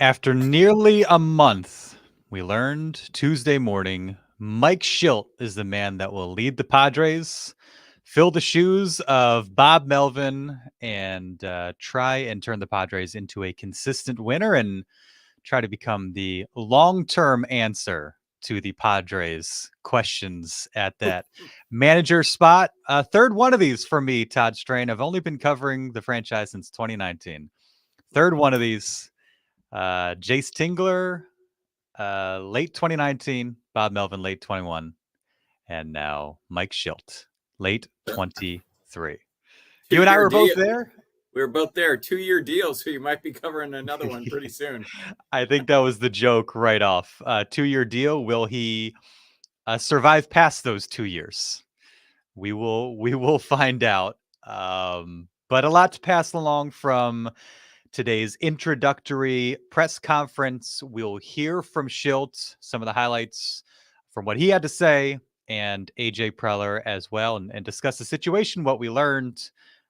After nearly a month, we learned Tuesday morning Mike Shildt is the man that will lead the Padres, fill the shoes of Bob Melvin, and try and turn the Padres into a consistent winner and try to become the long-term answer to the Padres questions at that manager spot. Third one of these for me, Todd Strain. I've only been covering the franchise since 2019. Third one of these. Jace Tingler, late 2019, Bob Melvin, late 21, and now Mike Shildt, late 23. You and I were both there. We were both there. 2-year deal, so you might be covering another one pretty soon. I think that was the joke right off. 2-year deal. Will he survive past those 2 years? We will find out. But a lot to pass along from today's introductory press conference. We'll hear from Shildt, some of the highlights from what he had to say, and AJ Preller as well, and discuss the situation, what we learned,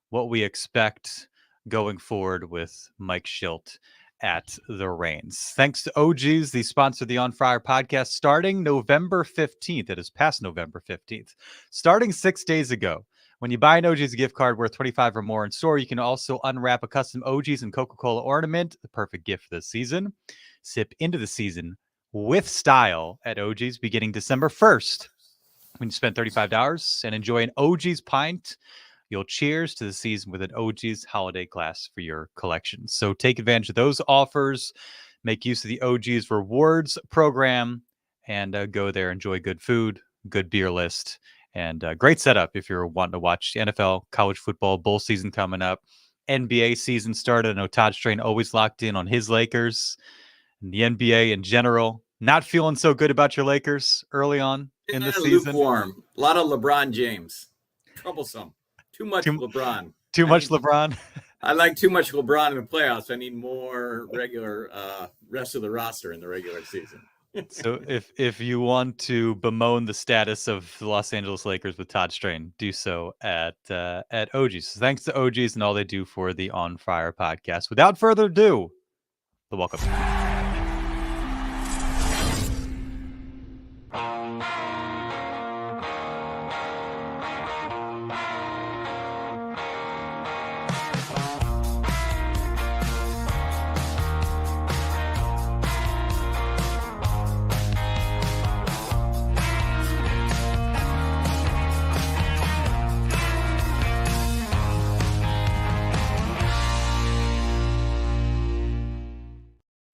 what we expect going forward with Mike Shildt at the reins. Thanks to OGs, the sponsor of the On Friar Podcast, starting November 15th. It is past November 15th. Starting 6 days ago, when you buy an OG's gift card worth $25 or more in store, you can also unwrap a custom OG's and Coca-Cola ornament, the perfect gift for this season. Sip into the season with style at OG's beginning December 1st. When you spend $35 and enjoy an OG's pint, you'll cheers to the season with an OG's holiday glass for your collection. So take advantage of those offers, make use of the OG's rewards program, and go there, enjoy good food, good beer list, and great setup if you're wanting to watch NFL, college football, bowl season coming up. NBA season started. I know Todd Strain always locked in on his Lakers. And the NBA in general, not feeling so good about your Lakers early on in the season. Lukewarm. A lot of LeBron James. Troublesome. Too much LeBron. Too much LeBron? I like too much LeBron in the playoffs. I need more regular rest of the roster in the regular season. So if you want to bemoan the status of the Los Angeles Lakers with Todd Strain, do so at OG's. So thanks to OG's and all they do for the On Friar podcast. Without further ado, the welcome.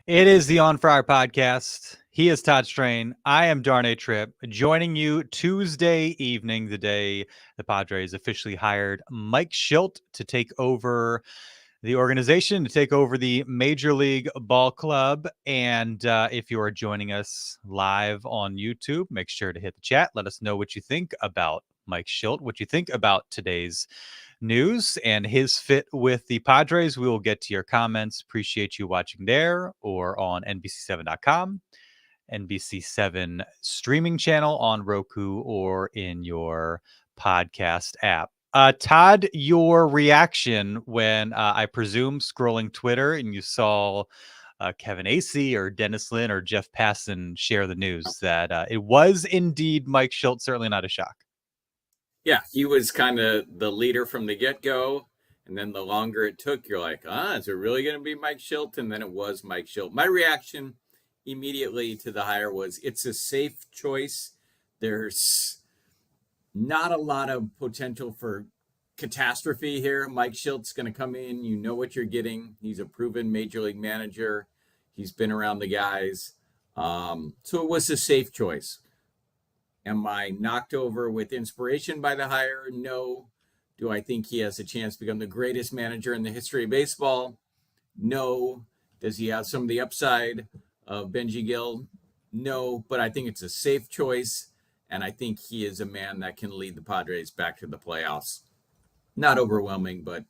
It is the On Friar Podcast. He is Todd Strain. I am Darnay Tripp, joining you Tuesday evening, the day the Padres officially hired Mike Shildt to take over the organization, to take over the Major League Ball Club. And if you are joining us live on YouTube, make sure to hit the chat. Let us know what you think about Mike Shildt, what you think about today's news and his fit with the Padres. We will get to your comments. Appreciate you watching there or on NBC7.com, NBC7 streaming channel on Roku or in your podcast app. Todd, your reaction when I presume scrolling Twitter and you saw Kevin Acee or Dennis Lin or Jeff Passan share the news that it was indeed Mike Shildt, certainly not a shock. Yeah, he was kind of the leader from the get-go, and then the longer it took, you're like, is it really going to be Mike Shildt? And then it was Mike Shildt. My reaction immediately to the hire was it's a safe choice. There's not a lot of potential for catastrophe here. Mike Shildt's going to come in. You know what you're getting. He's a proven major league manager. He's been around the guys. So it was a safe choice. Am I knocked over with inspiration by the hire? No. Do I think he has a chance to become the greatest manager in the history of baseball? No. Does he have some of the upside of Benji Gill? No. But I think it's a safe choice, and I think he is a man that can lead the Padres back to the playoffs. Not overwhelming, but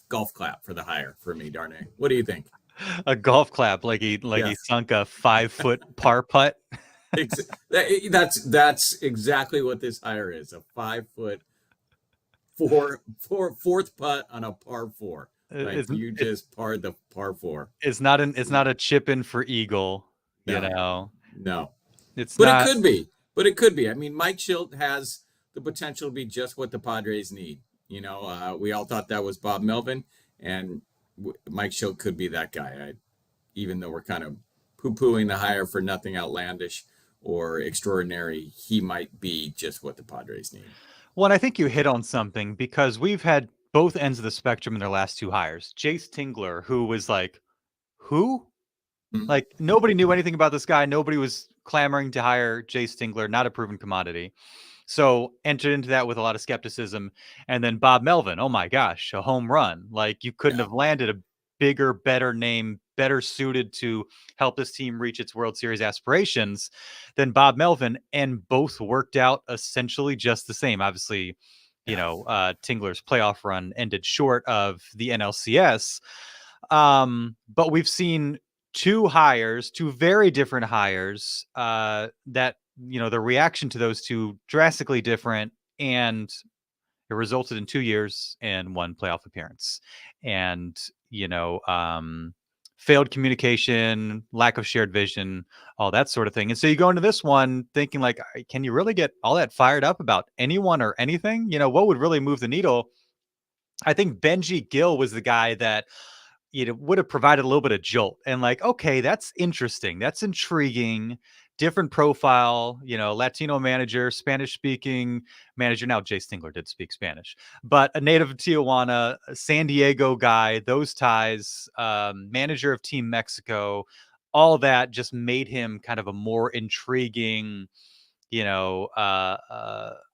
golf clap for the hire for me, Darnay. What do you think? A golf clap, like he sunk a 5-foot par putt. That's exactly what this hire is. A 5-foot fourth putt on a par 4. Like It's you it's just parred the par four. it's not a chip in for Eagle, you No, know. no. It's But it not. could be. But it could be. I mean, Mike Shildt has the potential to be just what the Padres need. We all thought that was Bob Melvin, and Mike Shildt could be that guy. Even though we're kind of poo-pooing the hire for nothing outlandish or extraordinary, he might be just what the Padres need. Well, and I think you hit on something because we've had both ends of the spectrum in their last two hires. Jace Tingler, who was like, who? Mm-hmm. Like nobody knew anything about this guy. Nobody was clamoring to hire Jace Tingler, not a proven commodity. So entered into that with a lot of skepticism. And then Bob Melvin, oh my gosh, a home run. Like you couldn't Yeah. have landed a bigger, better name, better suited to help this team reach its World Series aspirations than Bob Melvin. And both worked out essentially just the same. Obviously, Tingler's playoff run ended short of the NLCS. But we've seen two very different hires that the reaction to those two drastically different, and it resulted in 2 years and one playoff appearance. And failed communication, lack of shared vision, all that sort of thing. And so you go into this one thinking like, can you really get all that fired up about anyone or anything? What would really move the needle? I think Benji Gill was the guy that would have provided a little bit of jolt and like, okay, that's interesting. That's intriguing. Different profile, Latino manager, Spanish speaking manager. Now, Jay Stingler did speak Spanish, but a native of Tijuana, a San Diego guy, those ties, manager of Team Mexico, all that just made him kind of a more intriguing,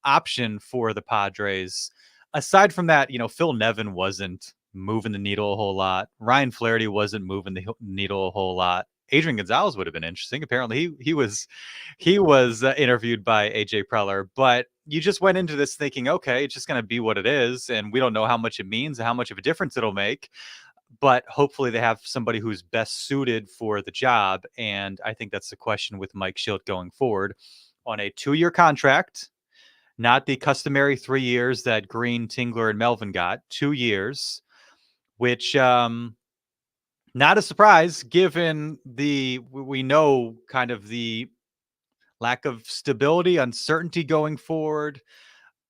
option for the Padres. Aside from that, Phil Nevin wasn't moving the needle a whole lot. Ryan Flaherty wasn't moving the needle a whole lot. Adrian Gonzalez would have been interesting. Apparently, he was interviewed by AJ Preller, but you just went into this thinking, okay, it's just going to be what it is, and we don't know how much it means and how much of a difference it'll make. But hopefully, they have somebody who's best suited for the job, and I think that's the question with Mike Shildt going forward on a 2-year contract. Not the customary 3 years that Green, Tingler, and Melvin got. 2 years, which not a surprise given we know kind of the lack of stability, uncertainty going forward.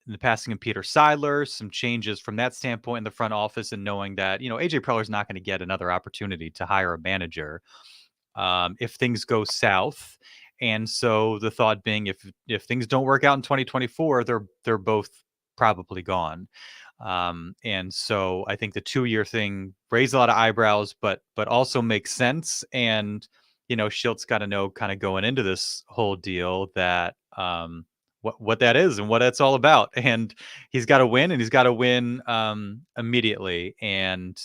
In the passing of Peter Seidler, some changes from that standpoint in the front office, and knowing that AJ Preller's not going to get another opportunity to hire a manager if things go south. And so the thought being, if things don't work out in 2024, they're both probably gone. And so I think the 2-year thing raised a lot of eyebrows, but also makes sense. And Shilt's got to know kind of going into this whole deal that what that is and what it's all about. And he's got to win, and he's got to win immediately. And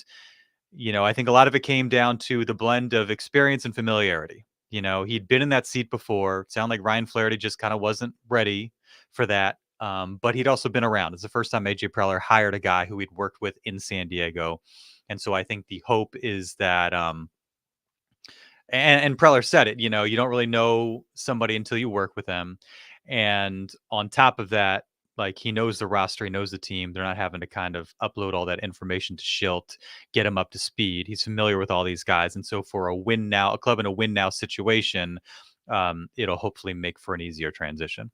I think a lot of it came down to the blend of experience and familiarity. He'd been in that seat before. It sounded like Ryan Flaherty just kind of wasn't ready for that. But he'd also been around. It's the first time AJ Preller hired a guy who he'd worked with in San Diego. And so I think the hope is that, and Preller said it, you don't really know somebody until you work with them. And on top of that, like he knows the roster, he knows the team. They're not having to kind of upload all that information to Shildt, get him up to speed. He's familiar with all these guys. And so for a club in a win now situation, it'll hopefully make for an easier transition.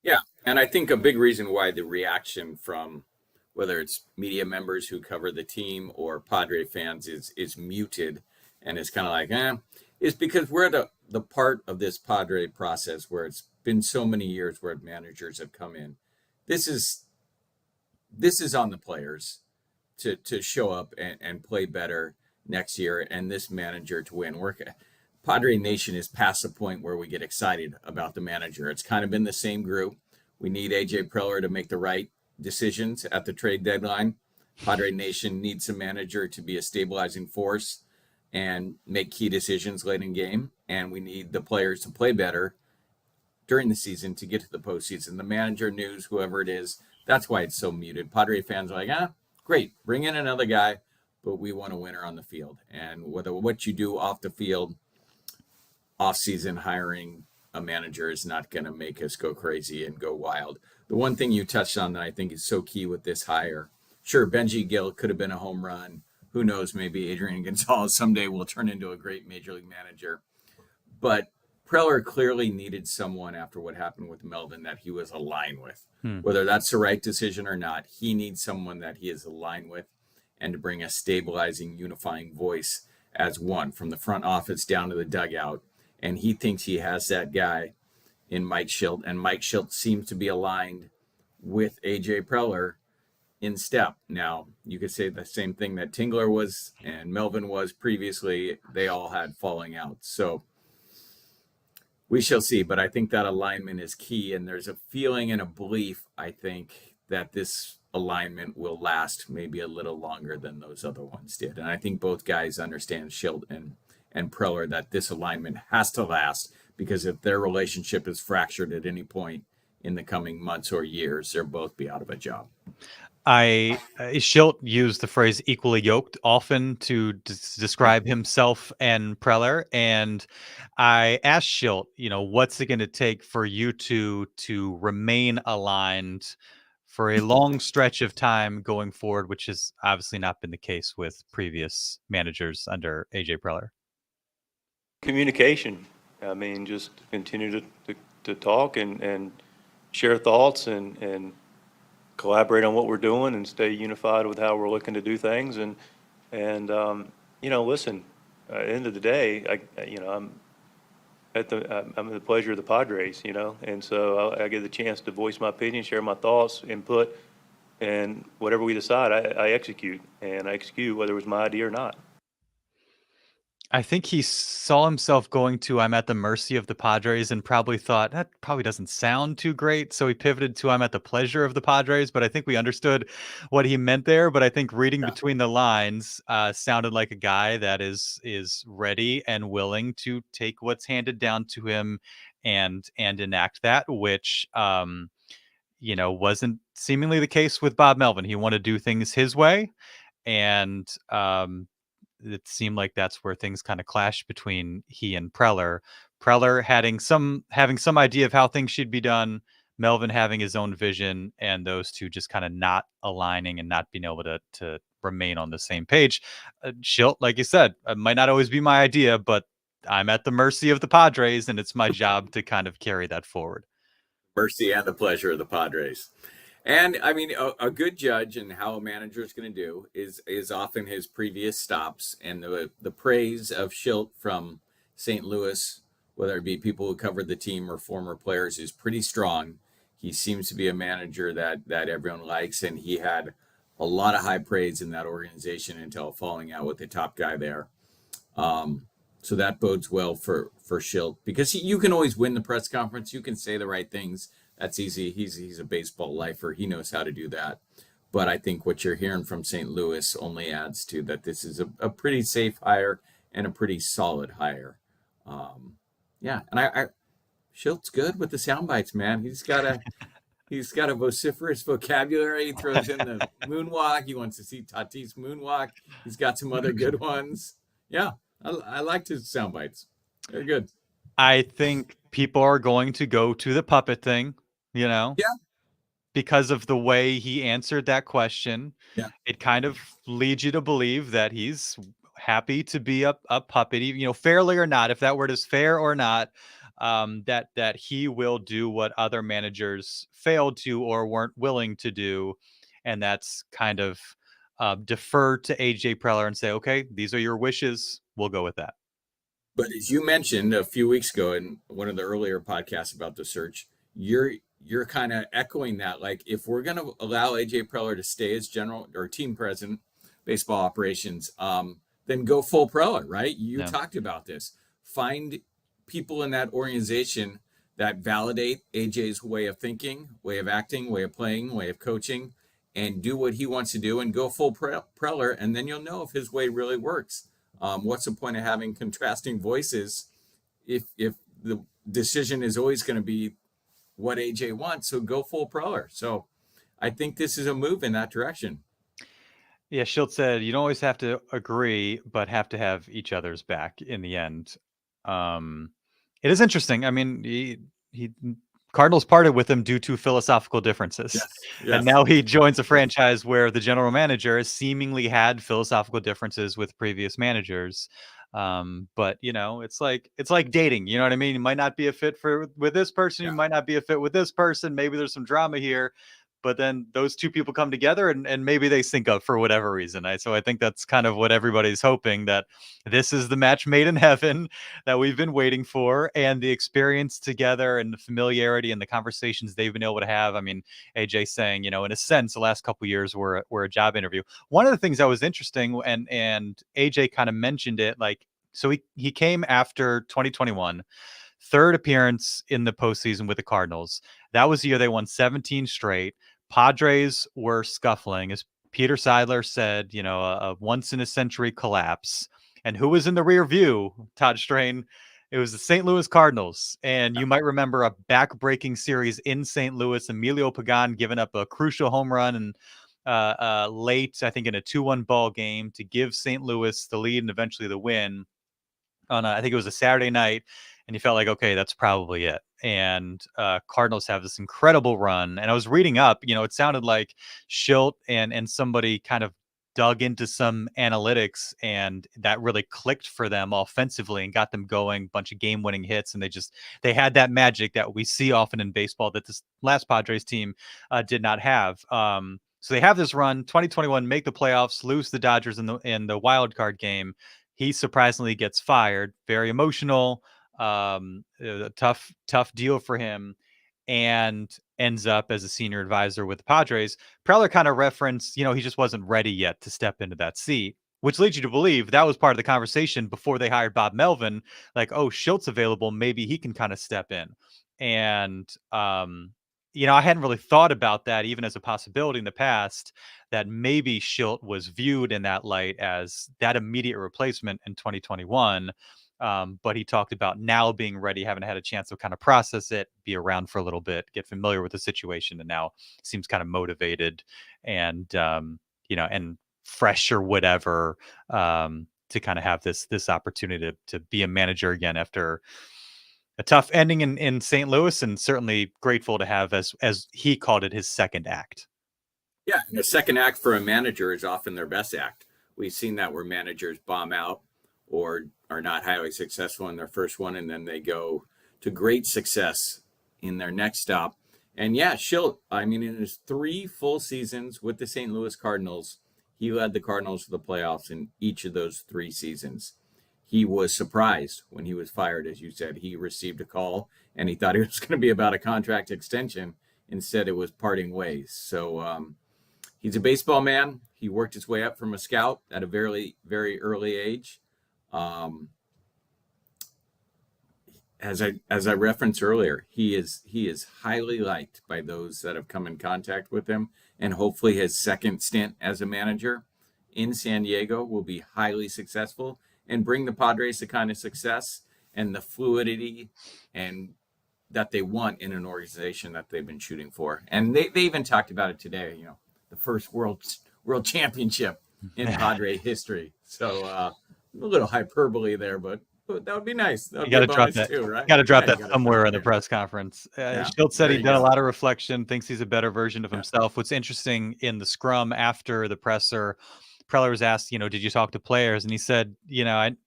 Yeah. And I think a big reason why the reaction from whether it's media members who cover the team or Padre fans is muted and is kind of like, is because we're at the part of this Padre process where it's been so many years where managers have come in. This is on the players to show up and play better next year, and this manager to win. Padre Nation is past the point where we get excited about the manager. It's kind of been the same group. We need AJ Preller to make the right decisions at the trade deadline. Padre Nation needs a manager to be a stabilizing force and make key decisions late in game. And we need the players to play better during the season to get to the postseason. The manager news, whoever it is, that's why it's so muted. Padre fans are like, great, bring in another guy, but we want a winner on the field. And whether what you do off the field, off-season hiring a manager is not going to make us go crazy and go wild. The one thing you touched on that I think is so key with this hire, sure, Benji Gill could have been a home run who knows, maybe Adrian Gonzalez someday will turn into a great major league manager. But Preller clearly needed someone after what happened with Melvin that he was aligned with. Whether that's the right decision or not, he needs someone that he is aligned with and to bring a stabilizing, unifying voice as one from the front office down to the dugout. And he thinks he has that guy in Mike Shildt, and Mike Shildt seems to be aligned with AJ Preller in step. Now, you could say the same thing that Tingler was and Melvin was previously. They all had falling out. So we shall see, but I think that alignment is key, and there's a feeling and a belief, I think, that this alignment will last maybe a little longer than those other ones did. And I think both guys understand, Shildt and Preller, that this alignment has to last, because if their relationship is fractured at any point in the coming months or years, they'll both be out of a job. Shildt used the phrase equally yoked often to describe himself and Preller. And I asked Shildt, what's it going to take for you two to remain aligned for a long stretch of time going forward, which has obviously not been the case with previous managers under AJ Preller? Communication. I mean, just continue to talk and share thoughts and collaborate on what we're doing and stay unified with how we're looking to do things. And listen, at the end of the day, I'm at the pleasure of the Padres, and so I get the chance to voice my opinion, share my thoughts, input, and whatever we decide, I execute, and I execute whether it was my idea or not. I think he saw himself going to I'm at the mercy of the Padres and probably thought that probably doesn't sound too great. So he pivoted to I'm at the pleasure of the Padres. But I think we understood what he meant there. But I think reading between the lines sounded like a guy that is ready and willing to take what's handed down to him and enact that, which wasn't seemingly the case with Bob Melvin. He wanted to do things his way. And it seemed like that's where things kind of clashed between he and Preller. Preller having some idea of how things should be done, Melvin having his own vision, and those two just kind of not aligning and not being able to remain on the same page. Shildt, like you said, it might not always be my idea, but I'm at the mercy of the Padres, and it's my job to kind of carry that forward. Mercy and the pleasure of the Padres. And I mean, a good judge in how a manager is going to do is often his previous stops, and the praise of Shildt from St. Louis, whether it be people who covered the team or former players, is pretty strong. He seems to be a manager that everyone likes, and he had a lot of high praise in that organization until falling out with the top guy there. So that bodes well for Shildt, because you can always win the press conference. You can say the right things. That's easy. He's a baseball lifer. He knows how to do that. But I think what you're hearing from St. Louis only adds to that this is a pretty safe hire and a pretty solid hire. And I Shilt's good with the sound bites, man. He's got a vociferous vocabulary. He throws in the moonwalk. He wants to see Tatis moonwalk. He's got some other good ones. Yeah, I liked his sound bites. They're good. I think people are going to go to the puppet thing. Yeah. Because of the way he answered that question. Yeah. It kind of leads you to believe that he's happy to be a puppet, fairly or not, if that word is fair or not, that he will do what other managers failed to or weren't willing to do. And that's kind of defer to AJ Preller and say, okay, these are your wishes. We'll go with that. But as you mentioned a few weeks ago in one of the earlier podcasts about the search, you're kind of echoing that. Like, if we're going to allow AJ Preller to stay as general or team president, baseball operations, then go full Preller, right? You talked about this. Find people in that organization that validate AJ's way of thinking, way of acting, way of playing, way of coaching, and do what he wants to do and go full Preller. And then you'll know if his way really works. What's the point of having contrasting voices if the decision is always going to be what AJ wants? So go full Preller. So I think this is a move in that direction. Yeah, Shildt said you don't always have to agree, but have to have each other's back in the end. It is interesting. I mean, he Cardinals parted with him due to philosophical differences. Yes. And now he joins a franchise where the general manager has seemingly had philosophical differences with previous managers. But it's like dating, you know what I mean? You might not be a fit with this person, you might not be a fit with this person. Maybe there's some drama here, but then those two people come together and maybe they sync up for whatever reason. So I think that's kind of what everybody's hoping, that this is the match made in heaven that we've been waiting for, and the experience together and the familiarity and the conversations they've been able to have. I mean, AJ saying, in a sense, the last couple of years were a job interview. One of the things that was interesting, and AJ kind of mentioned it, like, so he came after 2021, third appearance in the postseason with the Cardinals. That was the year they won 17 straight. Padres were scuffling, as Peter Seidler said, a once in a century collapse. And who was in the rear view, Todd Strain? It was the St. Louis Cardinals. And you might remember a back-breaking series in St. Louis, Emilio Pagan giving up a crucial home run and late, I think, in a 2-1 ball game to give St. Louis the lead and eventually the win on I think it was a Saturday night. And you felt like, okay, that's probably it. And Cardinals have this incredible run. And I was reading up, it sounded like Shildt and somebody kind of dug into some analytics, and that really clicked for them offensively and got them going, bunch of game-winning hits. And they had that magic that we see often in baseball that this last Padres team did not have. So they have this run, 2021, make the playoffs, lose the Dodgers in the wild card game. He surprisingly gets fired. Very emotional. A tough deal for him, and ends up as a senior advisor with the Padres. Preller kind of referenced, he just wasn't ready yet to step into that seat, which leads you to believe that was part of the conversation before they hired Bob Melvin. Like, oh, Shilt's available, maybe he can kind of step in. And I hadn't really thought about that even as a possibility in the past, that maybe Shildt was viewed in that light as that immediate replacement in 2021. But he talked about now being ready, having had a chance to kind of process it, be around for a little bit, get familiar with the situation, and now seems kind of motivated and and fresh or whatever, to kind of have this opportunity to be a manager again after a tough ending in St. Louis, and certainly grateful to have, as he called it, his second act. Yeah, and the second act for a manager is often their best act. We've seen that where managers bomb out or are not highly successful in their first one, and then they go to great success in their next stop. And yeah, Shildt, I mean, in his 3 full seasons with the St. Louis Cardinals, he led the Cardinals to the playoffs in each of those 3 seasons. He was surprised when he was fired, as you said. He received a call, and he thought it was going to be about a contract extension. Instead, it was parting ways. So he's a baseball man. He worked his way up from a scout at a very, very early age. As I referenced earlier, he is highly liked by those that have come in contact with him, and hopefully his second stint as a manager in San Diego will be highly successful and bring the Padres the kind of success and the fluidity and that they want in an organization that they've been shooting for. And they even talked about it today, the first world championship in Padre history. So a little hyperbole there, but that would be nice. You got to drop that too, right? Got to drop that somewhere in the press conference. Shildt said he'd done a lot of reflection, thinks he's a better version of himself. What's interesting, in the scrum after the presser, Preller was asked, did you talk to players? And he said,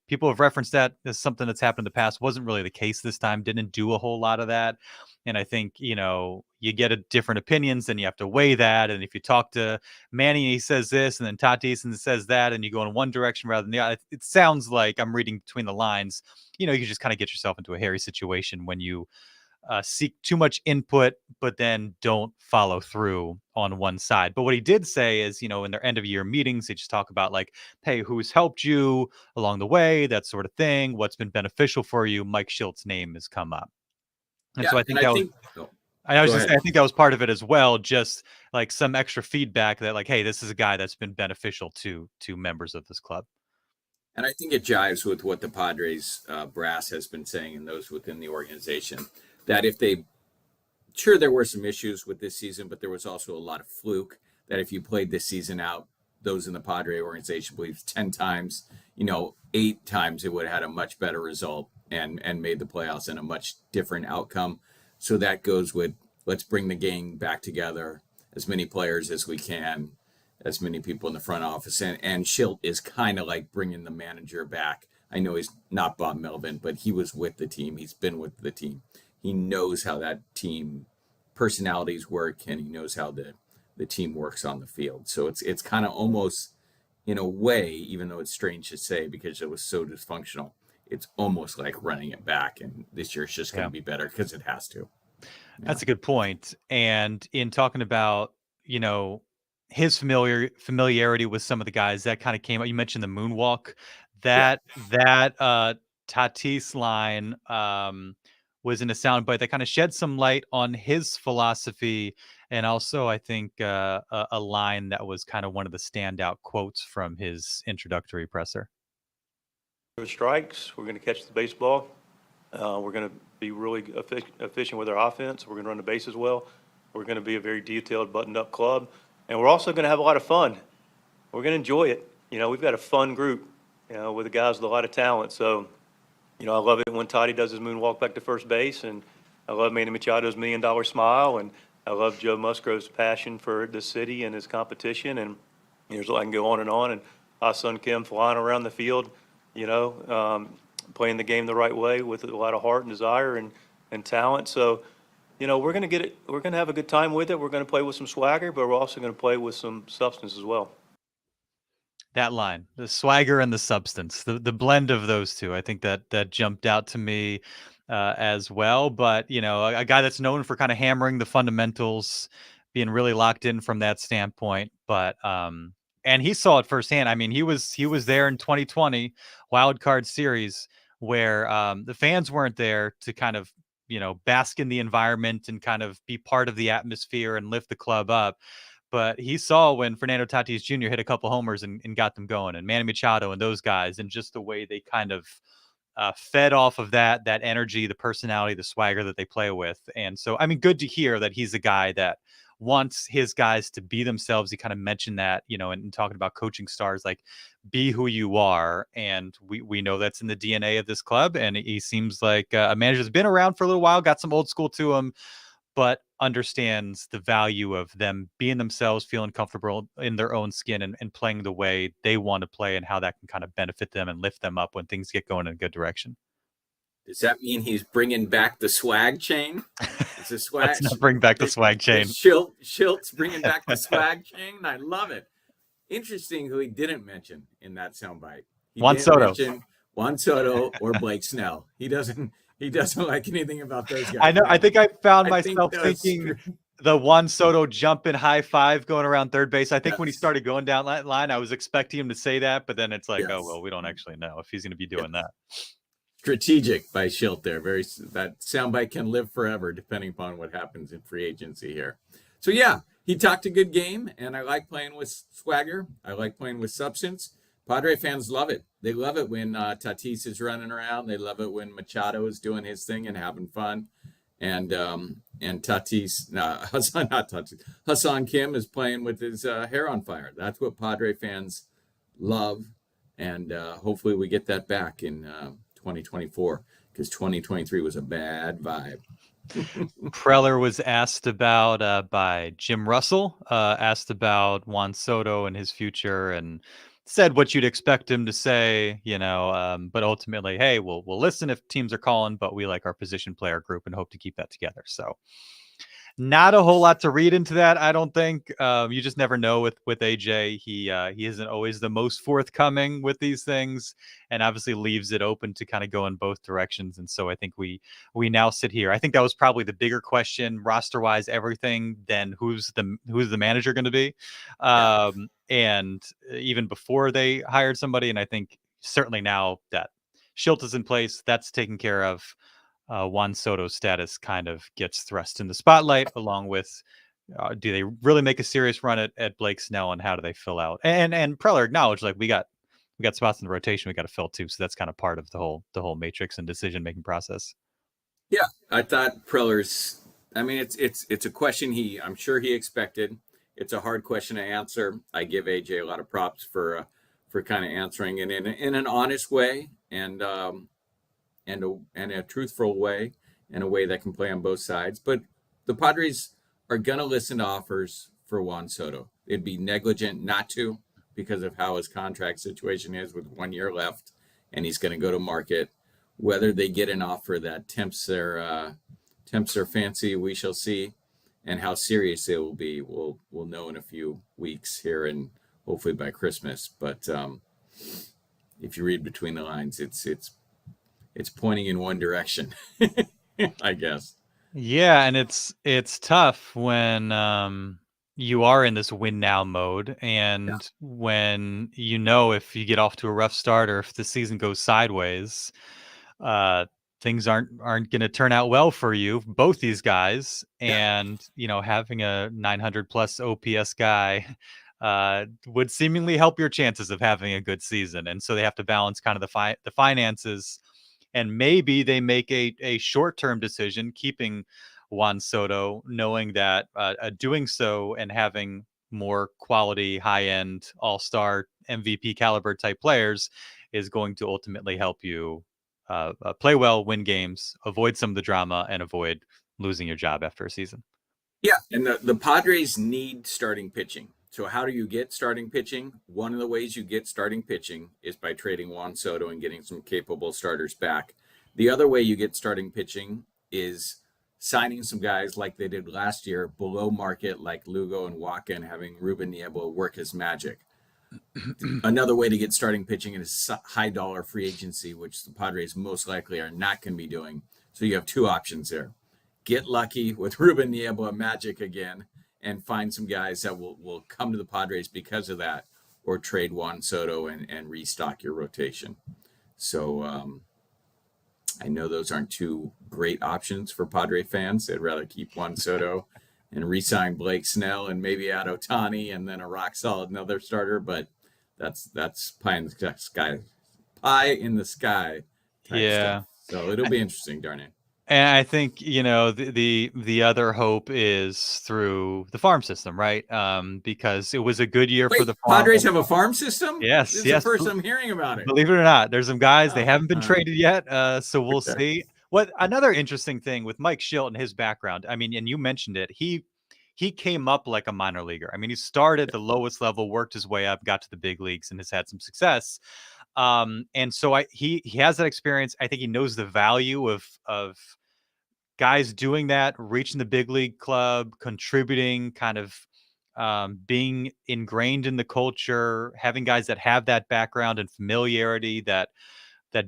people have referenced that as something that's happened in the past. Wasn't really the case this time. Didn't do a whole lot of that. And I think, you get a different opinions, and you have to weigh that. And if you talk to Manny, he says this, and then Tatis and says that, and you go in one direction rather than the other. It sounds like, I'm reading between the lines, you just kind of get yourself into a hairy situation when you seek too much input, but then don't follow through on one side. But what he did say is, in their end of year meetings, they just talk about like, hey, who's helped you along the way, that sort of thing, what's been beneficial for you. Mike Shildt's name has come up. And so I think I think that was part of it as well. Just like some extra feedback that like, hey, this is a guy that's been beneficial to members of this club. And I think it jives with what the Padres brass has been saying and those within the organization, that sure, there were some issues with this season, but there was also a lot of fluke, that if you played this season out, those in the Padre organization believes 10 times, 8 times it would have had a much better result and made the playoffs and a much different outcome. So that goes with, let's bring the gang back together, as many players as we can, as many people in the front office. And Shildt is kind of like bringing the manager back. I know he's not Bob Melvin, but he was with the team. He's been with the team. He knows how that team personalities work, and he knows how the team works on the field. So it's kind of almost, in a way, even though it's strange to say because it was so dysfunctional, it's almost like running it back. And this year it's just going to be better because it has to. That's a good point. And in talking about, his familiarity with some of the guys that kind of came up, you mentioned the moonwalk, that Tatis line was in a soundbite that kind of shed some light on his philosophy. And also, I think a line that was kind of one of the standout quotes from his introductory presser. For strikes, we're going to catch the baseball. We're going to be really efficient with our offense. We're going to run the bases well. We're going to be a very detailed, buttoned-up club. And we're also going to have a lot of fun. We're going to enjoy it. We've got a fun group, with the guys with a lot of talent. So, I love it when Toddy does his moonwalk back to first base. And I love Manny Machado's $1 million smile. And I love Joe Musgrove's passion for the city and his competition. And I can go on. And Ha-Seong Kim flying around the field, playing the game the right way with a lot of heart and desire and talent. So, we're going to get it. We're going to have a good time with it. We're going to play with some swagger, but we're also going to play with some substance as well. That line, the swagger and the substance, the blend of those two, I think that jumped out to me as well. But, a guy that's known for kind of hammering the fundamentals, being really locked in from that standpoint. But and he saw it firsthand. I mean, he was there in 2020 wild card series where the fans weren't there to kind of, bask in the environment and kind of be part of the atmosphere and lift the club up. But he saw when Fernando Tatis Jr. hit a couple homers and got them going, and Manny Machado and those guys, and just the way they kind of fed off of that energy, the personality, the swagger that they play with. And so, I mean, good to hear that he's a guy that wants his guys to be themselves. He kind of mentioned that, and talking about coaching stars, like, be who you are. And we know that's in the DNA of this club. And he seems like a manager that's been around for a little while, got some old school to him, but understands the value of them being themselves, feeling comfortable in their own skin and playing the way they want to play, and how that can kind of benefit them and lift them up when things get going in a good direction. Does that mean he's bringing back the swag chain? Is the swag? Let's not bring back the swag chain. Shilt's bringing back the swag chain. I love it. Interesting who he didn't mention in that soundbite. Juan Soto. Juan Soto or Blake Snell. He doesn't like anything about those guys. I know. I think I found myself thinking the Juan Soto jumping high five going around third base. I think when he started going down that line, I was expecting him to say that, but then it's like, oh, well, we don't actually know if he's going to be doing that. Strategic by Shildt there. That soundbite can live forever depending upon what happens in free agency here. So yeah, he talked a good game, and I like playing with swagger. I like playing with substance. Padre fans love it. They love it when Tatis is running around. They love it when Machado is doing his thing and having fun. And Tatis, Ha-Seong Kim is playing with his hair on fire. That's what Padre fans love. And hopefully we get that back in 2024, because 2023 was a bad vibe. Preller was asked about by Jim Russell, asked about Juan Soto and his future, and said what you'd expect him to say, but ultimately, hey, we'll listen if teams are calling, but we like our position player group and hope to keep that together. So not a whole lot to read into that, I don't think. You just never know with AJ. He isn't always the most forthcoming with these things, and obviously leaves it open to kind of go in both directions. And so I think we now sit here. I think that was probably the bigger question, roster wise, everything, than who's the manager going to be. And even before they hired somebody, and I think certainly now that Shildt is in place, that's taken care of. Juan Soto's status kind of gets thrust in the spotlight, along with do they really make a serious run at Blake Snell, and how do they fill out? And Preller acknowledged, like, we got spots in the rotation we got to fill too, so that's kind of part of the whole matrix and decision making process. Yeah, I thought Preller's. I mean, it's a question I'm sure he expected. It's a hard question to answer. I give AJ a lot of props for kind of answering it in an honest way and a truthful way, in a way that can play on both sides. But the Padres are going to listen to offers for Juan Soto. It'd be negligent not to, because of how his contract situation is with 1 year left, and he's going to go to market. Whether they get an offer that tempts their fancy, we shall see, and how serious it will be, we'll know in a few weeks here, and hopefully by Christmas. But if you read between the lines, it's pointing in one direction, I guess. Yeah, and it's tough when you are in this win now mode, and when if you get off to a rough start or if the season goes sideways, things aren't going to turn out well for you, both these guys. And having a 900 plus OPS guy would seemingly help your chances of having a good season. And so they have to balance kind of the finances. And maybe they make a short-term decision, keeping Juan Soto, knowing that doing so and having more quality, high-end, all-star, MVP caliber type players is going to ultimately help you play well, win games, avoid some of the drama, and avoid losing your job after a season. Yeah, and the Padres need starting pitching. So how do you get starting pitching? One of the ways you get starting pitching is by trading Juan Soto and getting some capable starters back. The other way you get starting pitching is signing some guys like they did last year, below market, like Lugo and Waka, and having Ruben Niebla work his magic. Another way to get starting pitching is high dollar free agency, which the Padres most likely are not going to be doing. So you have two options there. Get lucky with Ruben Niebla magic again and find some guys that will come to the Padres because of that, or trade Juan Soto and restock your rotation. So I know those aren't two great options for Padre fans. They'd rather keep Juan Soto and re-sign Blake Snell and maybe add Ohtani and then a rock solid another starter, but that's pie in the sky. Pie in the sky type stuff. So it'll be interesting, darn it. And I think the other hope is through the farm system, right? Because it was a good year for the farm. Padres have a farm system? Yes, This is the first I'm hearing about it. Believe it or not, there's some guys they haven't been traded yet, so we'll see. What another interesting thing with Mike Shildt and his background. I mean, and you mentioned it. He came up like a minor leaguer. I mean, he started at the lowest level, worked his way up, got to the big leagues, and has had some success. And so he has that experience. I think he knows the value of guys doing that, reaching the big league club, contributing, kind of being ingrained in the culture, having guys that have that background and familiarity that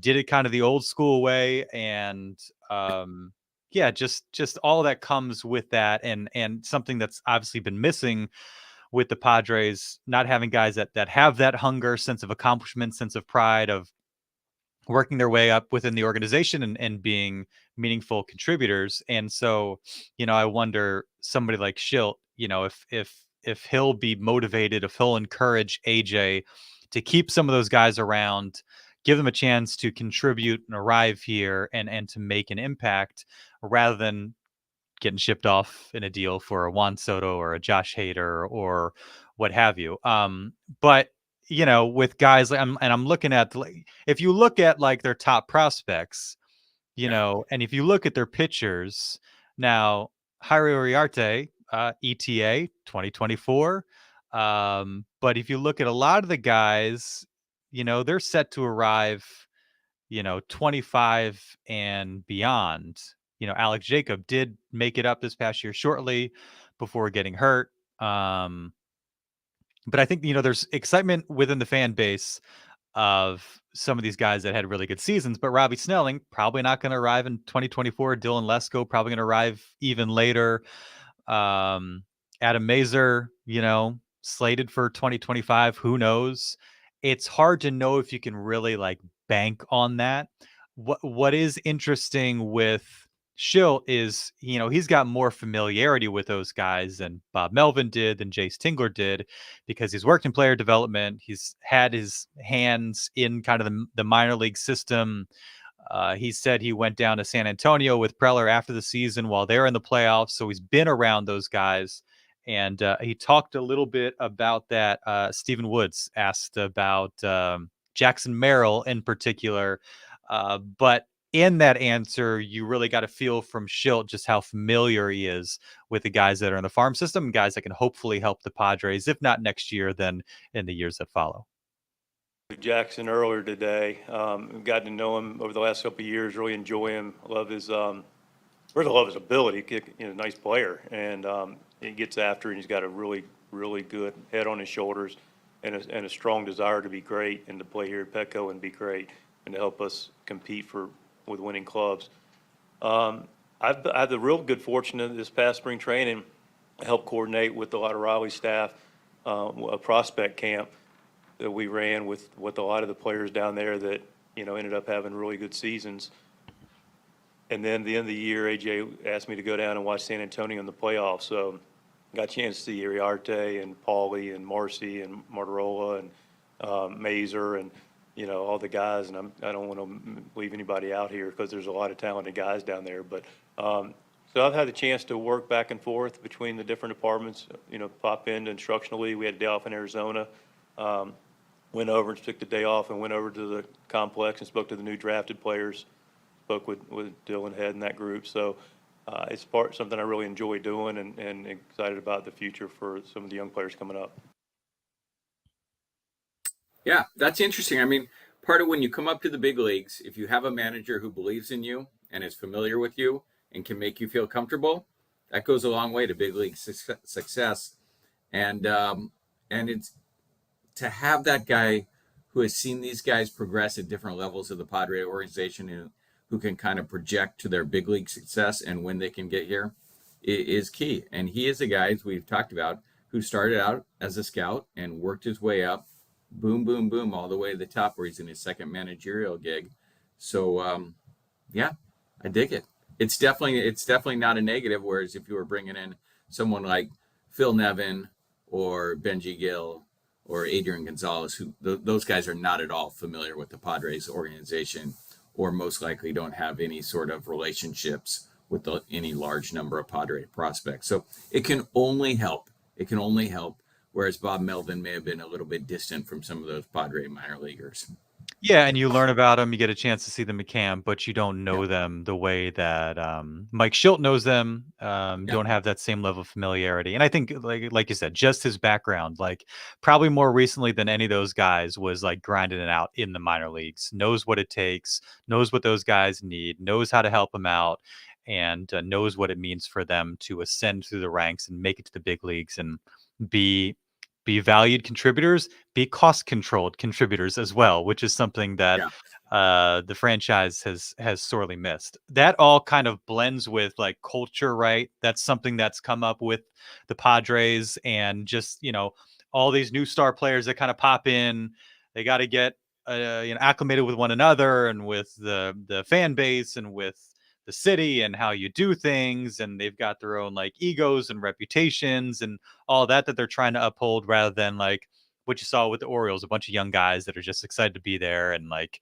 did it kind of the old school way. And just all that comes with that, and something that's obviously been missing with the Padres, not having guys that have that hunger, sense of accomplishment, sense of pride of working their way up within the organization and being meaningful contributors. And so, I wonder, somebody like Shildt, if he'll be motivated, if he'll encourage AJ to keep some of those guys around, give them a chance to contribute and arrive here and to make an impact, rather than getting shipped off in a deal for a Juan Soto or a Josh Hader or what have you. But with guys, I'm looking at, if you look at like their top prospects, and if you look at their pitchers now, Uriarte, ETA 2024. But if you look at a lot of the guys, they're set to arrive, 25 and beyond. Alex Jacob did make it up this past year shortly before getting hurt. But I think, there's excitement within the fan base of some of these guys that had really good seasons, but Robbie Snelling probably not going to arrive in 2024. Dylan Lesko probably going to arrive even later. Adam Mazur, slated for 2025. Who knows? It's hard to know if you can really like bank on that. What is interesting with Shildt is, he's got more familiarity with those guys than Bob Melvin did, than Jace Tingler did, because he's worked in player development. He's had his hands in kind of the minor league system. He said he went down to San Antonio with Preller after the season while they're in the playoffs. So he's been around those guys. And he talked a little bit about that. Stephen Woods asked about Jackson Merrill in particular. But in that answer, you really got to feel from Shildt just how familiar he is with the guys that are in the farm system, guys that can hopefully help the Padres, if not next year, then in the years that follow. Jackson earlier today. I've gotten to know him over the last couple of years. Really enjoy him. Love his first, I love his ability. Nice player, and he gets after, and he's got a really, really good head on his shoulders, and a strong desire to be great and to play here at Petco and be great and to help us compete with winning clubs. I've had the real good fortune of this past spring training to help coordinate with a lot of Raleigh staff a prospect camp that we ran with a lot of the players down there that ended up having really good seasons. And then at the end of the year, AJ asked me to go down and watch San Antonio in the playoffs. So got a chance to see Iriarte and Paulie and Marcy and Martarola and Mazer and all the guys. And I don't want to leave anybody out here because there's a lot of talented guys down there. But so I've had the chance to work back and forth between the different departments. Pop into instructionally. We had a day off in Arizona. Went over and took the day off and went over to the complex and spoke to the new drafted players. Spoke with Dylan Head and that group. So it's something I really enjoy doing and excited about the future for some of the young players coming up. Yeah, that's interesting. I mean, part of when you come up to the big leagues, if you have a manager who believes in you and is familiar with you and can make you feel comfortable, that goes a long way to big league success. And it's to have that guy who has seen these guys progress at different levels of the Padre organization who can kind of project to their big league success and when they can get here is key. And he is a guy, as we've talked about, who started out as a scout and worked his way up, boom, boom, boom, all the way to the top where he's in his second managerial gig. So, yeah, I dig it. It's definitely not a negative, whereas if you were bringing in someone like Phil Nevin or Benji Gill or Adrian Gonzalez, those guys are not at all familiar with the Padres organization or most likely don't have any sort of relationships with any large number of Padre prospects. So it can only help. It can only help, whereas Bob Melvin may have been a little bit distant from some of those Padre minor leaguers. Yeah, and you learn about them, you get a chance to see them at camp, but you don't know them the way that Mike Shildt knows them, don't have that same level of familiarity. And I think, like you said, just his background, like probably more recently than any of those guys was like grinding it out in the minor leagues, knows what it takes, knows what those guys need, knows how to help them out, and knows what it means for them to ascend through the ranks and make it to the big leagues and be valued contributors, be cost controlled contributors as well, which is something that the franchise has sorely missed. That all kind of blends with like culture, right? That's something that's come up with the Padres and just, all these new star players that kind of pop in. They got to get acclimated with one another and with the fan base and with the city and how you do things, and they've got their own like egos and reputations and all that they're trying to uphold, rather than like what you saw with the Orioles, a bunch of young guys that are just excited to be there and like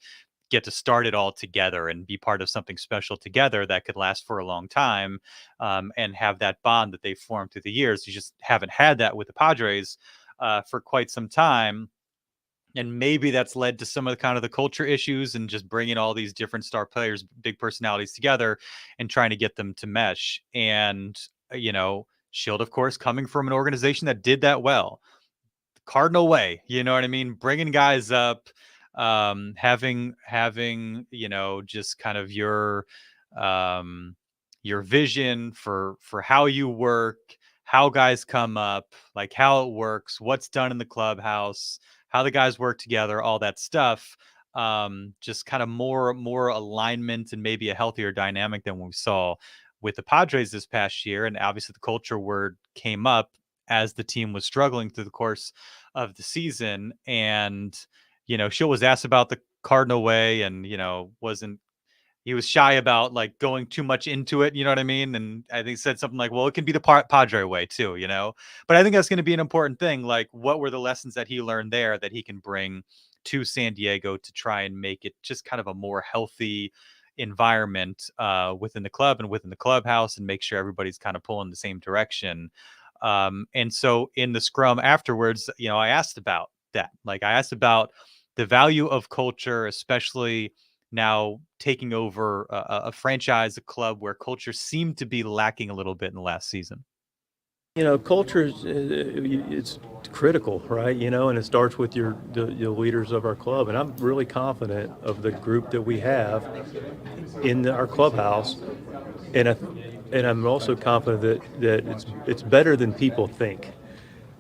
get to start it all together and be part of something special together that could last for a long time, and have that bond that they formed through the years. You just haven't had that with the Padres for quite some time. And maybe that's led to some of the kind of the culture issues and just bringing all these different star players, big personalities together and trying to get them to mesh. And, Shildt, of course, coming from an organization that did that well, the Cardinal way, you know what I mean? Bringing guys up, having, just kind of your vision for how you work, how guys come up, like how it works, what's done in the clubhouse, how the guys work together, all that stuff. Just kind of more alignment and maybe a healthier dynamic than we saw with the Padres this past year. And obviously the culture word came up as the team was struggling through the course of the season. And, Shildt was asked about the Cardinal way and, he was shy about like going too much into it, you know what I mean? And I think he said something like, well, it can be the Padre way too, but I think that's going to be an important thing. Like, what were the lessons that he learned there that he can bring to San Diego to try and make it just kind of a more healthy environment within the club and within the clubhouse, and make sure everybody's kind of pulling the same direction. And so in the scrum afterwards, I asked about that. Like, I asked about the value of culture, especially now taking over a franchise, a club where culture seemed to be lacking a little bit in the last season? Culture is it's critical, right? And it starts with the leaders of our club. And I'm really confident of the group that we have in our clubhouse. And I'm also confident that it's better than people think.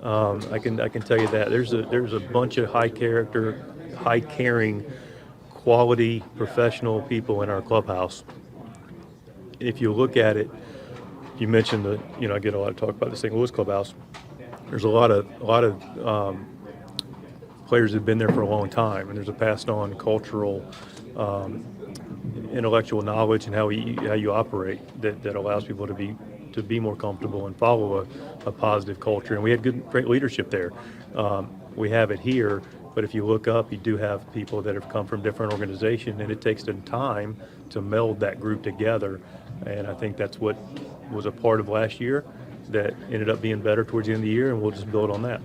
I can tell you that there's a bunch of high character, high caring, quality professional people in our clubhouse. If you look at it, you mentioned that I get a lot of talk about the St. Louis clubhouse. There's a lot of players that have been there for a long time, and there's a passed on cultural, intellectual knowledge and how you operate that allows people to be more comfortable and follow a positive culture. And we had great leadership there. We have it here, but if you look up, you do have people that have come from different organizations, and it takes them time to meld that group together. And I think that's what was a part of last year that ended up being better towards the end of the year, and we'll just build on that.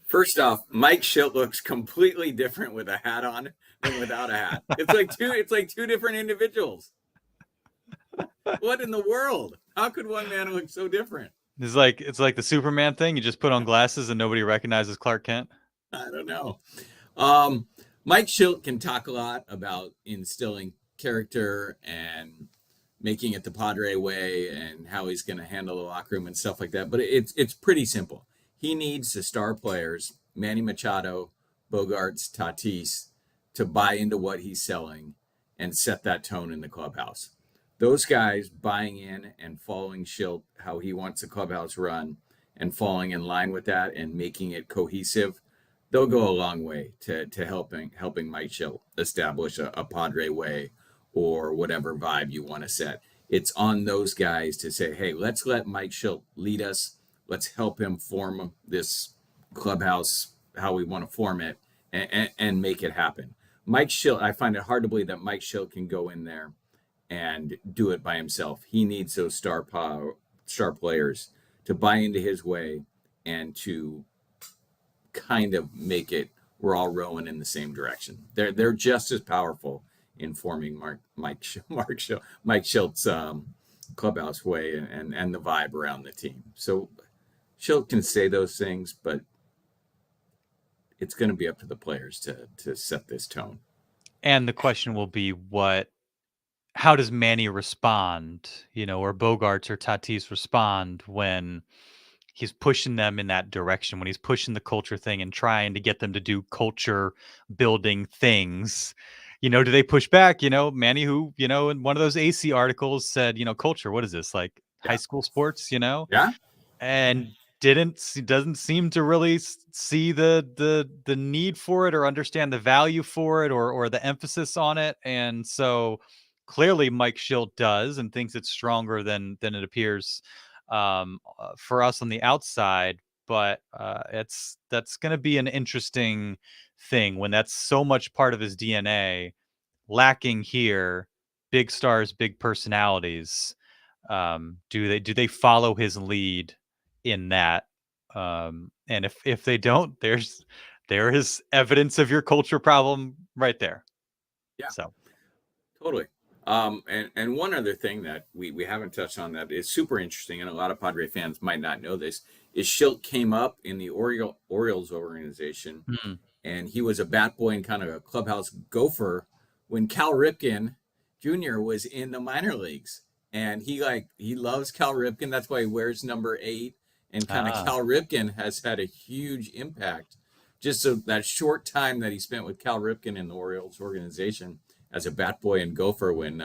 First off, Mike Shildt looks completely different with a hat on than without a hat. It's like two different individuals. What in the world? How could one man look so different? It's like the Superman thing. You just put on glasses and nobody recognizes Clark Kent. I don't know. Mike Shildt can talk a lot about instilling character and making it the Padre way and how he's going to handle the locker room and stuff like that. But it's pretty simple. He needs the star players, Manny Machado, Bogarts, Tatis, to buy into what he's selling and set that tone in the clubhouse. Those guys buying in and following Shildt, how he wants the clubhouse run, and falling in line with that and making it cohesive, they'll go a long way to helping Mike Shildt establish a Padre way or whatever vibe you want to set. It's on those guys to say, hey, let's let Mike Shildt lead us. Let's help him form this clubhouse, how we want to form it, and make it happen. Mike Shildt, I find it hard to believe that Mike Shildt can go in there and do it by himself. He needs those star players to buy into his way and to kind of make it, we're all rowing in the same direction. They're just as powerful in forming Mike Shildt's clubhouse way and the vibe around the team. So Shildt can say those things, but it's going to be up to the players to set this tone. And the question will be how does Manny respond, or Bogarts or Tatis respond when he's pushing them in that direction, when he's pushing the culture thing and trying to get them to do culture building things. Do they push back? Manny, who, in one of those AC articles said, culture, what is this, like high school sports, Yeah. And doesn't seem to really see the need for it or understand the value for it or the emphasis on it. And so clearly Mike Shildt does and thinks it's stronger than it appears for us on the outside. But that's going to be an interesting thing when that's so much part of his DNA, lacking here. Big stars, big personalities. Do they follow his lead in that? And if they don't, there is evidence of your culture problem right there. Yeah. So totally. And one other thing that we haven't touched on that is super interesting, and a lot of Padre fans might not know this, is Shildt came up in the Orioles organization, and he was a bat boy and kind of a clubhouse gopher when Cal Ripken Jr. was in the minor leagues. And he loves Cal Ripken. That's why he wears number 8. And kind of Cal Ripken has had a huge impact. Just so that short time that he spent with Cal Ripken in the Orioles organization as a bat boy and gopher when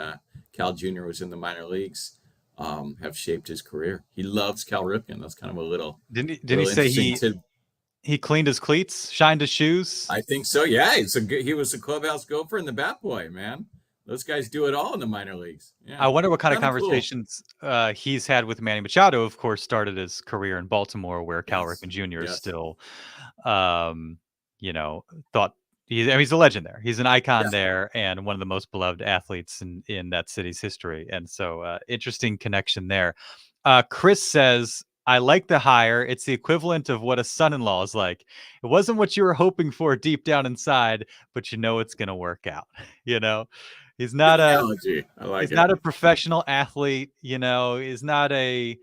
Cal Jr. was in the minor leagues have shaped his career. He loves Cal Ripken. That's kind of a little. Didn't he say he cleaned his cleats, shined his shoes? I think so. Yeah, he was a clubhouse gopher and the bat boy, man. Those guys do it all in the minor leagues. Yeah. I wonder what kind of conversations he's had with Manny Machado. Of course, started his career in Baltimore, where Cal Ripken Jr. is still, thought he's a legend there. He's an icon there, and one of the most beloved athletes in that city's history. And so, interesting connection there. Chris says, I like the hire. It's the equivalent of what a son-in-law is like. It wasn't what you were hoping for deep down inside, but you know it's going to work out. You know, he's Good not a analogy. I like he's it. not a professional athlete. You know, he's not an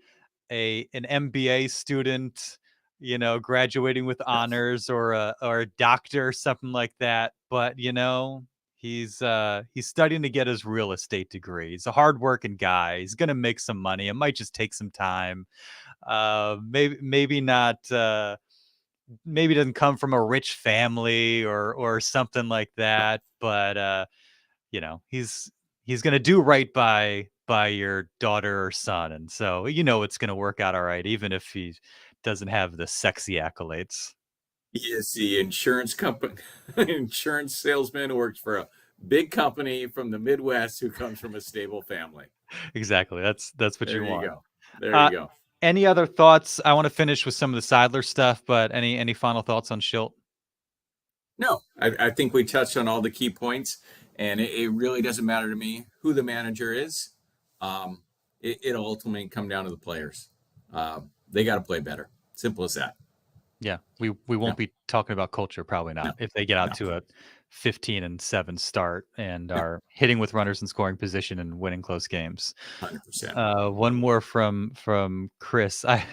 MBA student. You know, graduating with honors or a doctor, something like that. But you know, he's studying to get his real estate degree. He's a hardworking guy. He's gonna make some money. It might just take some time. Maybe not. Maybe doesn't come from a rich family or something like that. But you know, he's gonna do right by your daughter or son, and so you know it's gonna work out all right, even if he doesn't have the sexy accolades. He is the insurance company, insurance salesman who works for a big company from the Midwest who comes from a stable family. Exactly. That's what There you you want. go. There you Uh, go. any other thoughts? I want to finish with some of the Seidler stuff, but any final thoughts on Shildt? No, I think we touched on all the key points, and it really doesn't matter to me who the manager is. It'll ultimately come down to the players. They got to play better. Simple as that. Yeah, we won't No, be talking about culture, probably no, not, if they get out no, to a 15-7 start and no. are hitting with runners in scoring position and winning close games. 100%. One more from Chris. I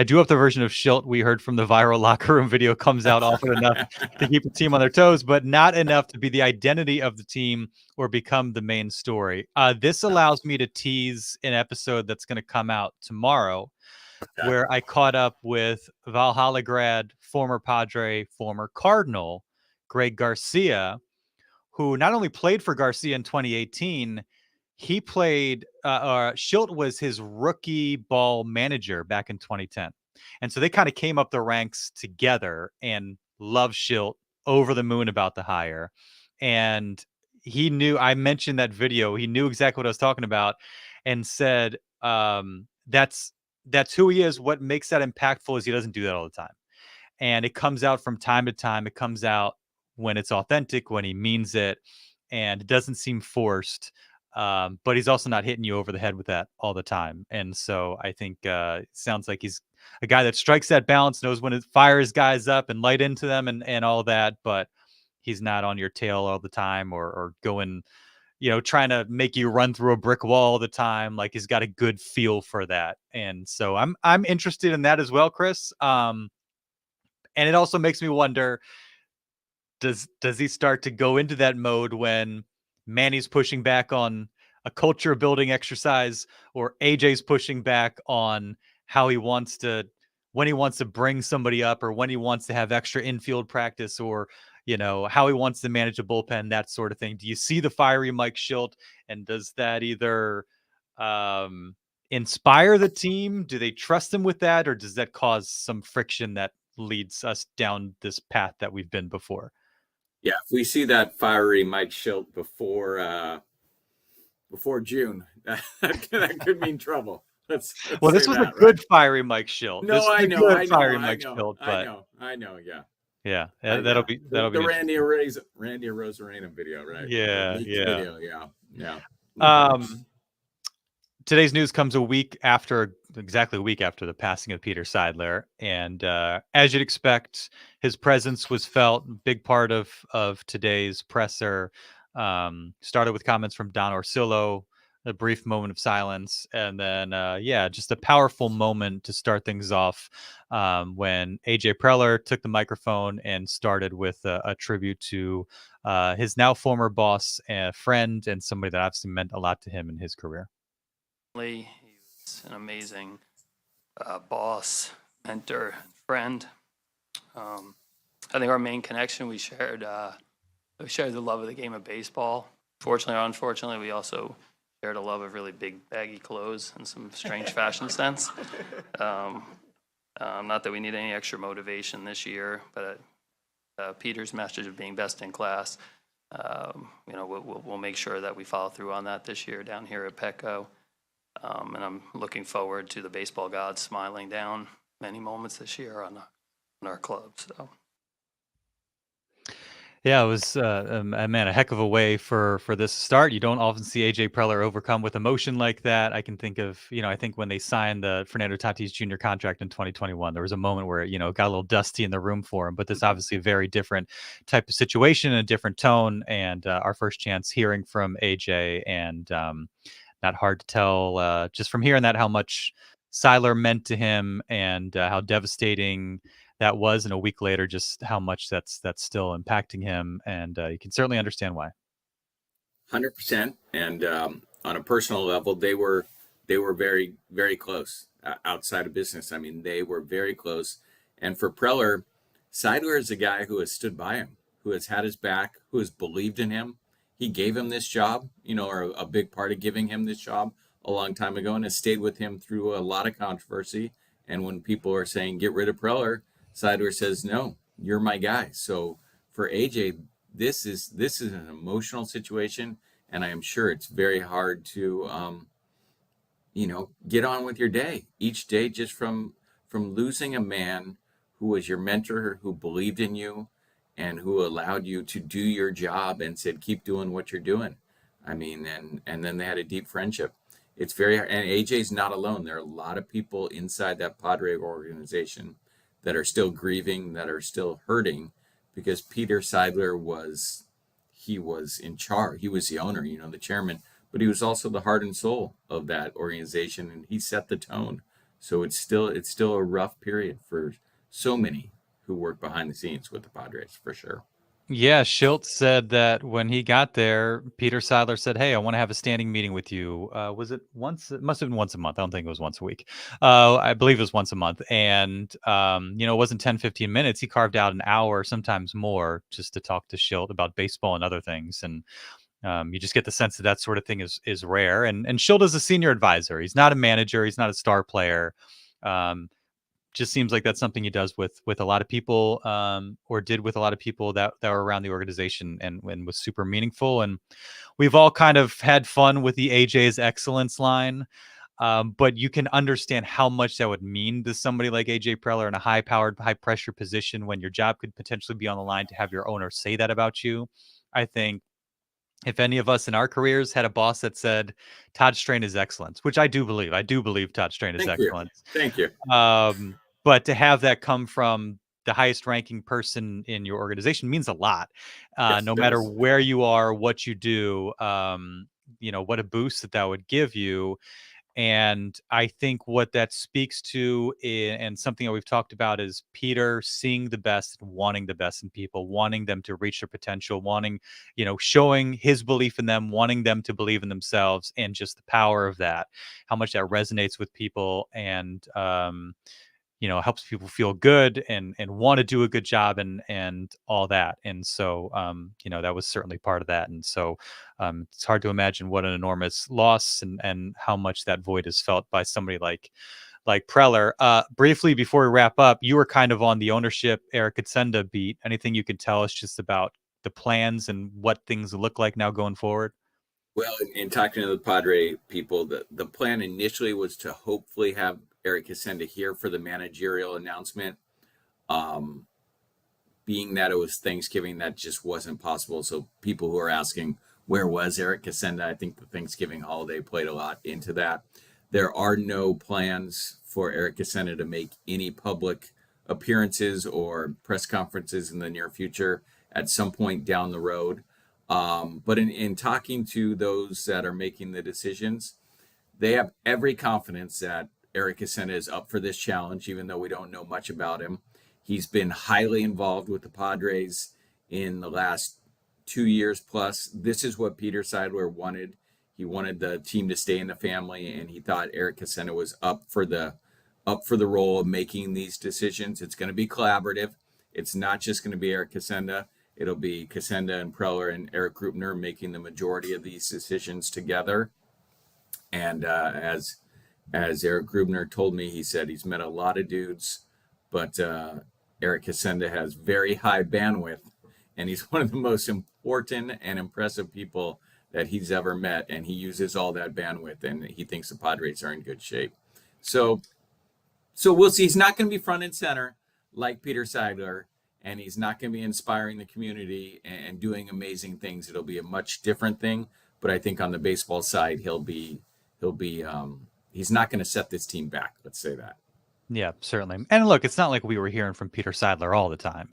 do hope the version of Shildt we heard from the viral locker room video comes out often enough to keep the team on their toes, but not enough to be the identity of the team or become the main story. This allows me to tease an episode that's going to come out tomorrow, Okay. where I caught up with Valhalla grad, former Padre, former Cardinal, Greg Garcia, who not only played for Garcia in 2018, he played, Shildt was his rookie ball manager back in 2010. And so they kind of came up the ranks together and loved Shildt, over the moon about the hire. And he knew, I mentioned that video, he knew exactly what I was talking about and said, that's who he is. What makes that impactful is he doesn't do that all the time. And it comes out from time to time. It comes out when it's authentic, when he means it, and it doesn't seem forced. But he's also not hitting you over the head with that all the time. And so I think it sounds like he's a guy that strikes that balance, knows when to fire his guys up and light into them and all that, but he's not on your tail all the time or going, you know, trying to make you run through a brick wall all the time. Like he's got a good feel for that. And so I'm interested in that as well, Chris. And it also makes me wonder, does he start to go into that mode when Manny's pushing back on a culture building exercise, or AJ's pushing back on how he wants to, when he wants to bring somebody up, or when he wants to have extra infield practice, or you know how he wants to manage a bullpen, that sort of thing. Do you see the fiery Mike Shildt, and does that either inspire the team? Do they trust him with that, or does that cause some friction that leads us down this path that we've been before? Yeah, if we see that fiery Mike Shildt before June, that could mean trouble. Let's Well, say this was a that, good right? fiery Mike Shildt. This No, was I a know, good I know, fiery I Mike know, Shildt, I but know, I know. Yeah, yeah, yeah. that'll be The interesting. Randy Rosarena video, right? The Yeah, leaked yeah. video, yeah, yeah. Today's news comes exactly a week after the passing of Peter Seidler, and as you'd expect, his presence was felt. Big part of today's presser started with comments from Don Orsillo, a brief moment of silence, and then just a powerful moment to start things off when AJ Preller took the microphone and started with a tribute to his now former boss, a friend, and somebody that obviously meant a lot to him in his career. He was an amazing boss, mentor, friend. I think our main connection, we shared the love of the game of baseball. Fortunately or unfortunately, we also shared a love of really big baggy clothes and some strange fashion sense. Not that we need any extra motivation this year, but Peter's message of being best in class, we'll make sure that we follow through on that this year down here at Petco. And I'm looking forward to the baseball gods smiling down many moments this year on our club. So Yeah, it was man, a heck of a way for this to start. You don't often see AJ Preller overcome with emotion like that. I can think of, I think when they signed the Fernando Tatis Jr. contract in 2021, there was a moment where it got a little dusty in the room for him. But this obviously a very different type of situation, a different tone, and our first chance hearing from AJ, and not hard to tell just from hearing that how much Seidler meant to him, and how devastating that was, and a week later, just how much that's still impacting him, and you can certainly understand why. 100%. And on a personal level, they were very, very close outside of business. I mean, they were very close. And for Preller, Seidler is a guy who has stood by him, who has had his back, who has believed in him. He gave him this job, or a big part of giving him this job a long time ago, and has stayed with him through a lot of controversy. And when people are saying, get rid of Preller, Seidler says, no, you're my guy. So for AJ, this is an emotional situation, and I am sure it's very hard to get on with your day each day, just from losing a man who was your mentor, who believed in you, and who allowed you to do your job and said, keep doing what you're doing. I mean, and then they had a deep friendship. It's very hard. And AJ's not alone. There are a lot of people inside that Padre organization that are still grieving, that are still hurting, because Peter Seidler was in charge. He was the owner, the chairman, but he was also the heart and soul of that organization, and he set the tone. So it's still a rough period for so many who work behind the scenes with the Padres, for sure. Yeah, Shildt said that when he got there, Peter Seidler said, "Hey, I want to have a standing meeting with you." Was it once? It must have been once a month. I don't think it was once a week. I believe it was once a month. And, it wasn't 10, 15 minutes. He carved out an hour, sometimes more, just to talk to Shildt about baseball and other things. And you just get the sense that that sort of thing is rare. And Shildt is a senior advisor. He's not a manager. He's not a star player. Um, just seems like that's something he does with a lot of people, or did with a lot of people that were around the organization, and was super meaningful. And we've all kind of had fun with the AJ's excellence line, but you can understand how much that would mean to somebody like AJ Preller in a high-powered, high-pressure position, when your job could potentially be on the line, to have your owner say that about you. I think if any of us in our careers had a boss that said Todd Strain is excellence, which I do believe Todd Strain is excellence. Thank you. But to have that come from the highest ranking person in your organization means a lot. Yes, No it matter does. where you are, what you do, what a boost that would give you. And I think what that speaks to, and something that we've talked about, is Peter seeing the best, wanting the best in people, wanting them to reach their potential, wanting, showing his belief in them, wanting them to believe in themselves, and just the power of that, how much that resonates with people, and helps people feel good and want to do a good job, and all that. And so, that was certainly part of that. And so, it's hard to imagine what an enormous loss, and how much that void is felt by somebody like Preller. Briefly, before we wrap up, you were kind of on the ownership Eric Katsenda beat. Anything you could tell us just about the plans and what things look like now going forward? Well, in talking to the Padre people, the plan initially was to hopefully have Eric Katsenda here for the managerial announcement. Being that it was Thanksgiving, that just wasn't possible. So people who are asking, where was Eric Katsenda? I think the Thanksgiving holiday played a lot into that. There are no plans for Eric Katsenda to make any public appearances or press conferences in the near future, at some point down the road. But in talking to those that are making the decisions, they have every confidence that Eric Katsenda is up for this challenge, even though we don't know much about him. He's been highly involved with the Padres in the last 2 years plus. This is what Peter Seidler wanted. He wanted the team to stay in the family, and he thought Eric Katsenda was up for the role of making these decisions. It's going to be collaborative. It's not just going to be Eric Katsenda. It'll be Katsenda and Preller and Eric Grubner making the majority of these decisions together. And as Eric Grubner told me, he said he's met a lot of dudes, but Eric Katsenda has very high bandwidth, and he's one of the most important and impressive people that he's ever met, and he uses all that bandwidth, and he thinks the Padres are in good shape. So we'll see. He's not going to be front and center like Peter Seidler, and he's not going to be inspiring the community and doing amazing things. It'll be a much different thing. But I think on the baseball side, he's not going to set this team back. Let's say that. Yeah, certainly. And look, it's not like we were hearing from Peter Seidler all the time,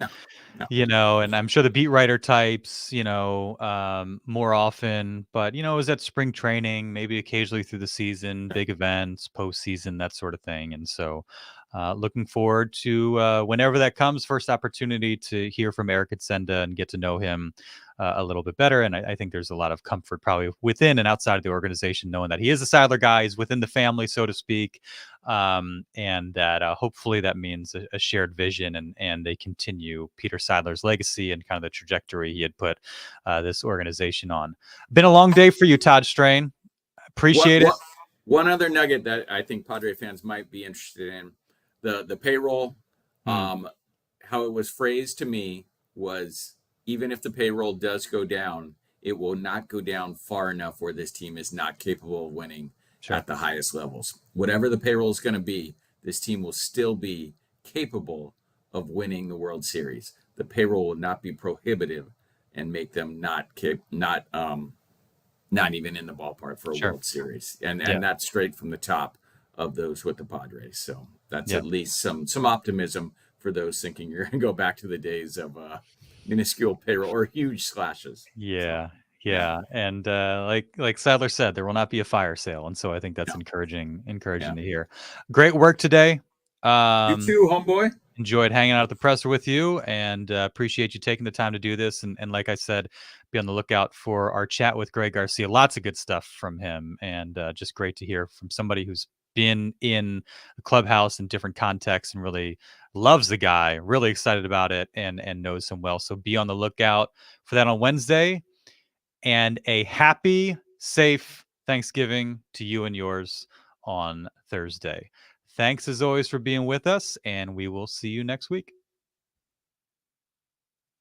No. and I'm sure the beat writer types, more often, but, it was at spring training, maybe occasionally through the season, big events, postseason, that sort of thing. And so looking forward to whenever that comes, first opportunity to hear from Eric Atsenda and get to know him a little bit better. And I think there's a lot of comfort probably within and outside of the organization, knowing that he is a Seidler guy, he's within the family, so to speak. And that hopefully that means a shared vision and they continue Peter Seidler's legacy and kind of the trajectory he had put this organization on. Been a long day for you, Todd Strain. Appreciate it. One other nugget that I think Padre fans might be interested in, the payroll, how it was phrased to me was, even if the payroll does go down, it will not go down far enough where this team is not capable of winning at the highest levels. Whatever the payroll is going to be, this team will still be capable of winning the World Series. The payroll will not be prohibitive and make them not even in the ballpark for a World Series. And that's straight from the top of those with the Padres. So that's at least some optimism for those thinking you're going to go back to the days of minuscule payroll or huge slashes. Yeah. And like Seidler said, there will not be a fire sale. And so I think that's encouraging to hear. Great work today. You too, homeboy. Enjoyed hanging out at the presser with you, and appreciate you taking the time to do this. And like I said, be on the lookout for our chat with Greg Garcia. Lots of good stuff from him, and just great to hear from somebody who's been in the clubhouse in different contexts and really loves the guy, really excited about it, and knows him well. So be on the lookout for that on Wednesday. And a happy, safe Thanksgiving to you and yours on Thursday. Thanks as always for being with us, and we will see you next week.